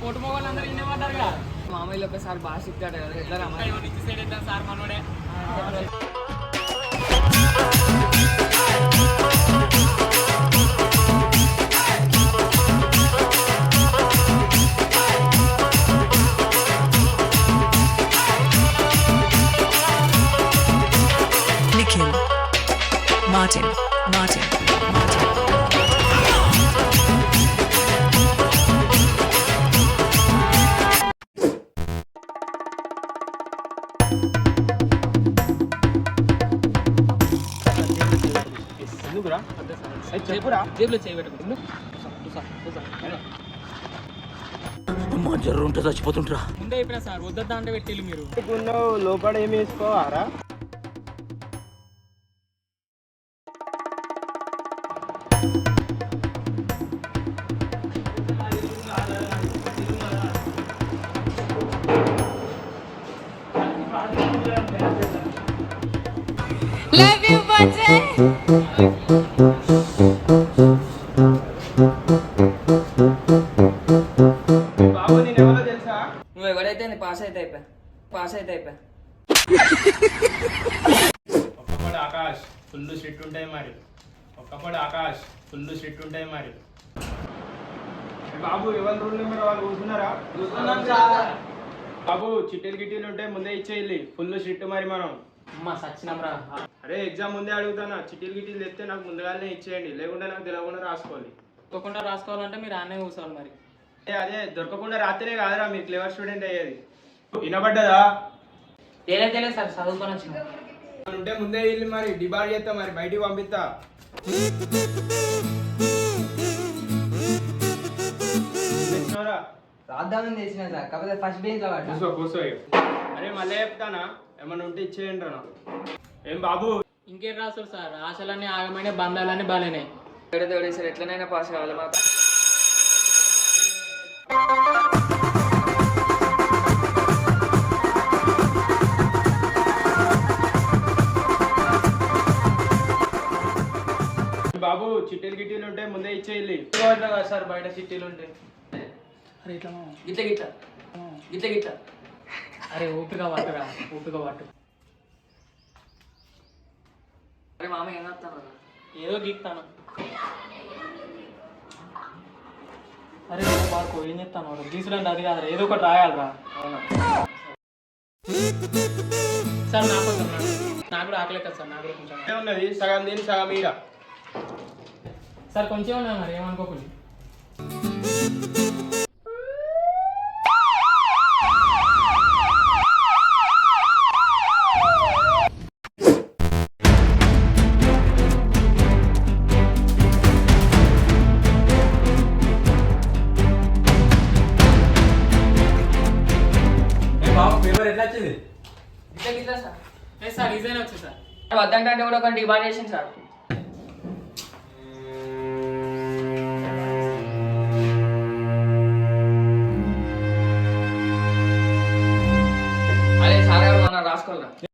పోటు మొగలు అందరూ ఇన్నే పడ్డారుగా. మామయ్యలు ఒకసారి బాగా సిగ్గాడు కదా, ఎట్లా రమ్మా ఇటు సైడ్ ఇద్దాం సార్ మనోడే. Nikhil, Martin. చెప్పురా జేబులో చేయబెట్టుకుంటు జర్రు ఉంటే చచ్చిపోతుంటరా. ముందే అయిపోయినా సార్ వద్దా అంటే పెట్టిల్లు మీరు. లోపల ఏమి వేసుకోవారా? Love you, Bate. బాబు నేను ఎవరో తెలుసా? నువ్వు ఎవడైతే పాస్ అయితే అయిపోయా. ఒక్కపడి ఆకాష్ ఫుల్ స్ట్రిక్ట్ ఉంటాయి మరి. బాబు ఎవరి రూల్ నెంబర్ వాళ్ళు కూర్చున్నారా? బాబు చిట్టీలు గిట్టీలు ఉంటే ముందే ఇచ్చేయాలి. ఫుల్ స్ట్రిక్ట్ మరి మనం. అమ్మ సచ్చినమ్రా. అరే ఎగ్జామ్ ముందే అడుగుతానా, చిట్టీలు గిట్టీలు తెస్తే నాకు ముందుగానే ఇచ్చేయండి, లేకుంటే నాకు తెలియకుండా రాసుకోవాలి. తప్పకుండా రాసుకోవాలంటే మీరు ఆనే కూర్చోవాలి మరి. అదే దొరకకుండా రాత్రే కాదురా మీరు క్లెవర్ స్టూడెంట్ అయ్యేది. వినబడ్డదా? తెలియదు సార్, చదువుకొని వచ్చిన ఉంటే ముందే వెళ్ళి మరి డిబార్ చేస్తా, మరి బయటికి పంపిస్తా. రాద్దామని చేసిన సార్, కాకపోతే ఫస్ట్ బెంచ్ లో పడ్డా. కూర్చో. అరే మళ్ళీ చెప్తానా, ఏమన్నా ఉంటే ఇచ్చేయండి రా. ఏం బాబు ఇంకేం రాస్తారు సార్, ఆశలన్నీ ఆగమైన బంధాలన్నీ బాలేనే. దేవుడే సార్, ఎట్లనైనా పాస్ కావాలి మాకు. బాబు చిట్టీలు గిట్టీలు ఉంటే ముందే ఇచ్చేయాలి కదా సార్, బయట చిట్టీలు ఉంటాయి. అరే ఇట్లా గిట్ల అరే ఓపిక పట్టు. అరే మామ ఏం వస్తాను ఏదో గీక్తాను. అరే బాగా ఏం చెప్తాను, గీసుడంటే అది కాదురా, ఏదో ఒకటి రాయాలరా. అవునా సార్ నాకు కూడా ఆకలేదు కదా సార్, నాకు కూడా కొంచెం ఉన్నది. సగం దీని సగం ఈడ. సార్ కొంచెం ఉన్నా మరి, ఏమనుకోకుండా. గిట్ల సార్. సార్ ఈజీనే వచ్చింది సార్. వద్దంటే కూడా ఒక డిమాండ్ చేసింది సార్. అదే సార్ గారు మనం రాసుకోవాలా.